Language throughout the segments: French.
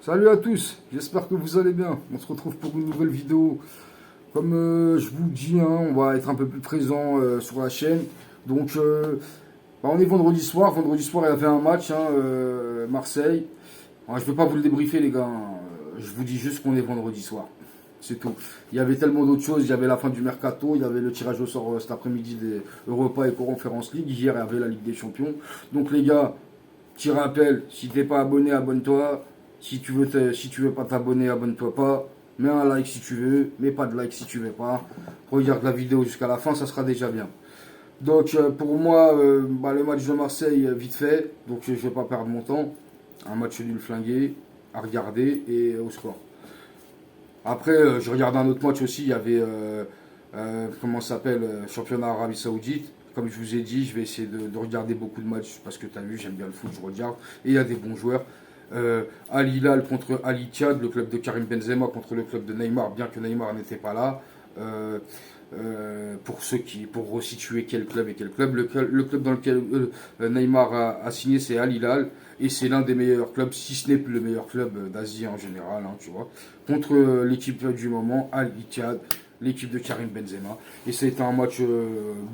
Salut à tous, j'espère que vous allez bien. On se retrouve pour une nouvelle vidéo. Comme je vous le dis, hein, on va être un peu plus présent sur la chaîne. Donc, on est vendredi soir. Vendredi soir, il y avait un match, hein, Marseille. Alors, je ne vais pas vous le débriefer, les gars, hein. Je vous dis juste qu'on est vendredi soir. C'est tout. Il y avait tellement d'autres choses. Il y avait la fin du mercato. Il y avait le tirage au sort cet après-midi des Europa et Conference League. Hier, il y avait la Ligue des Champions. Donc, les gars, petit rappel, si t'es pas abonné, abonne-toi. Si tu veux pas t'abonner, abonne-toi pas. Mets un like si tu veux, mets pas de like si tu veux pas. Regarde la vidéo jusqu'à la fin, ça sera déjà bien. Donc pour moi, le match de Marseille, vite fait. Donc je vais pas perdre mon temps. Un match nul flingué à regarder et au score. Après, je regarde un autre match aussi. Il y avait, comment ça s'appelle, championnat Arabie Saoudite. Comme je vous ai dit, je vais essayer de regarder beaucoup de matchs parce que tu as vu, j'aime bien le foot, je regarde. Et il y a des bons joueurs. Al Hilal contre Al Ittihad, le club de Karim Benzema contre le club de Neymar, bien que Neymar n'était pas là. Pour resituer quel club et quel club, le club dans lequel Neymar a signé, c'est Al Hilal, et c'est l'un des meilleurs clubs, si ce n'est le meilleur club d'Asie en général, hein, tu vois, contre l'équipe du moment, Al Ittihad, l'équipe de Karim Benzema, et c'était un match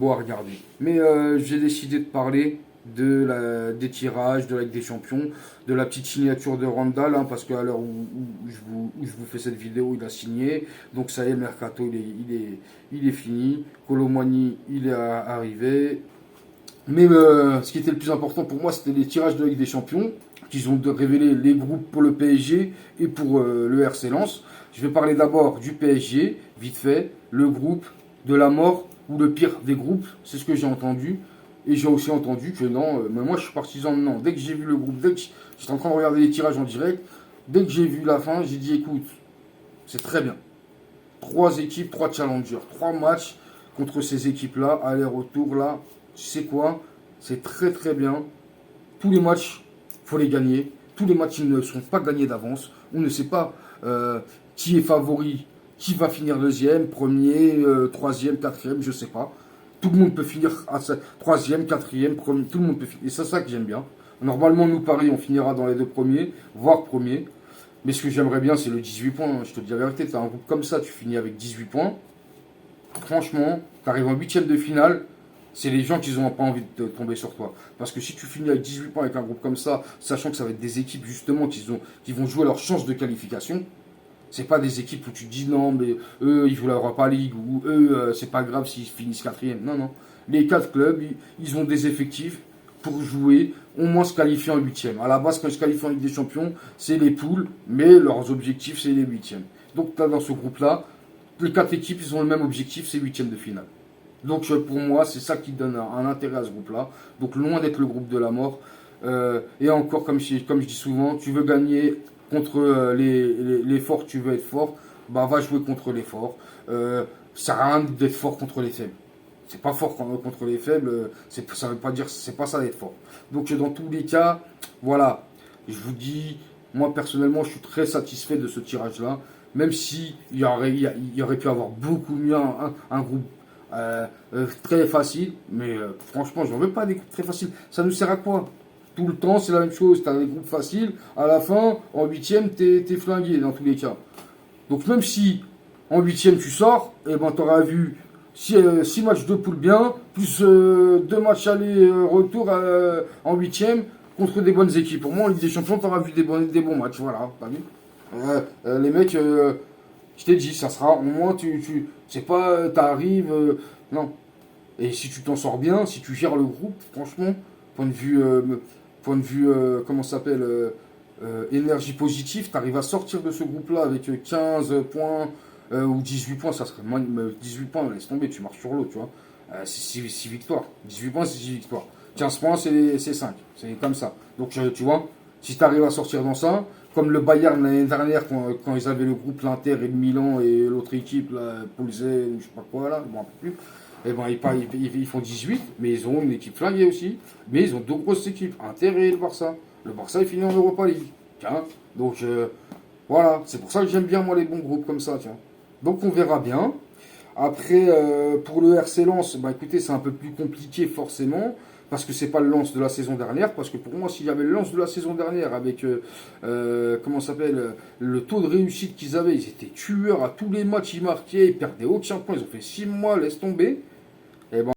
beau à regarder. Mais j'ai décidé de parler des tirages, de la Ligue des Champions, de la petite signature de Randall, hein, parce qu'à l'heure où je vous fais cette vidéo, il a signé. Donc ça y est, le mercato, il est fini. Kolo Muani, il est arrivé. Mais ce qui était le plus important pour moi, c'était les tirages de la Ligue des Champions, qu'ils ont révélé les groupes pour le PSG et pour le RC Lens. Je vais parler d'abord du PSG, vite fait, le groupe de la mort ou le pire des groupes, c'est ce que j'ai entendu. Et j'ai aussi entendu que non, mais moi je suis partisan de non. Dès que j'ai vu le groupe, dès que j'étais en train de regarder les tirages en direct, dès que j'ai vu la fin, j'ai dit écoute, c'est très bien. 3 équipes, 3 challengers, 3 matchs contre ces équipes-là, aller-retour là, tu sais quoi, c'est très très bien. Tous les matchs, il faut les gagner. Tous les matchs, ils ne sont pas gagnés d'avance. On ne sait pas qui est favori, qui va finir deuxième, premier, troisième, quatrième, je ne sais pas. Tout le monde peut finir à troisième, quatrième, premier, tout le monde peut finir. Et c'est ça que j'aime bien. Normalement, nous, Paris, on finira dans les 2 premiers, voire premier. Mais ce que j'aimerais bien, c'est le 18 points. Je te dis la vérité, tu as un groupe comme ça, tu finis avec 18 points. Franchement, tu arrives en huitième de finale, c'est les gens qui n'ont pas envie de tomber sur toi. Parce que si tu finis avec 18 points avec un groupe comme ça, sachant que ça va être des équipes justement qui vont jouer leur chance de qualification, c'est pas des équipes où tu te dis non, mais eux, ils jouent la Europa League, ou eux, c'est pas grave s'ils finissent quatrième. Non, non. Les 4 clubs, ils ont des effectifs pour jouer, au moins se qualifier en huitième. À la base, quand ils se qualifient en Ligue des Champions, c'est les poules, mais leurs objectifs, c'est les huitièmes. Donc, dans ce groupe-là, les 4 équipes, ils ont le même objectif, c'est huitième de finale. Donc, pour moi, c'est ça qui donne un intérêt à ce groupe-là. Donc, loin d'être le groupe de la mort. Et encore, comme je dis souvent, tu veux gagner contre les forts, tu veux être fort, bah va jouer contre les forts. Ça sert à rien d'être fort contre les faibles. C'est pas fort contre les faibles, ça veut pas dire, c'est pas ça d'être fort. Donc dans tous les cas, voilà, je vous dis, moi personnellement, je suis très satisfait de ce tirage-là, même si il y aurait pu avoir beaucoup mieux un groupe très facile, mais franchement, j'en veux pas des groupes très faciles. Ça nous sert à quoi? Tout le temps, c'est la même chose. Tu as des groupes faciles. À la fin, en huitième, t'es flingué dans tous les cas. Donc même si en huitième tu sors, eh ben, tu auras vu 6 matchs de poule bien, plus 2 matchs aller-retour en huitième contre des bonnes équipes. Pour moi, en Ligue des Champions, tu auras vu des bons matchs. Voilà, t'as vu les mecs, je t'ai dit, ça sera au moins, c'est pas, t'arrives, non. Et si tu t'en sors bien, si tu gères le groupe, franchement, point de vue comment ça s'appelle, énergie positive, tu arrives à sortir de ce groupe-là avec 15 points ou 18 points, ça serait 18 points, laisse tomber, tu marches sur l'eau, tu vois. C'est 6 victoires. 18 points, c'est 6 victoires. 15 points, c'est 5. C'est comme ça. Donc, tu vois, si tu arrives à sortir dans ça, comme le Bayern l'année dernière, quand ils avaient le groupe, l'Inter et le Milan et l'autre équipe, là, Poulsen, je sais pas quoi, là, je ne me rappelle plus. Eh ben, ils font 18, mais ils ont une équipe flinguée aussi. Mais ils ont 2 grosses équipes, Inter et le Barça. Le Barça est fini en Europa League. Tiens. Donc voilà, c'est pour ça que j'aime bien moi les bons groupes comme ça. Tiens. Donc on verra bien. Après, pour le RC Lens, bah, écoutez, c'est un peu plus compliqué forcément. parce que c'est pas le Lens de la saison dernière, parce que pour moi, s'il y avait le Lens de la saison dernière avec, comment ça s'appelle, le taux de réussite qu'ils avaient, ils étaient tueurs à tous les matchs, ils marquaient, ils perdaient aucun point, ils ont fait 6 mois, laisse tomber. Et ben,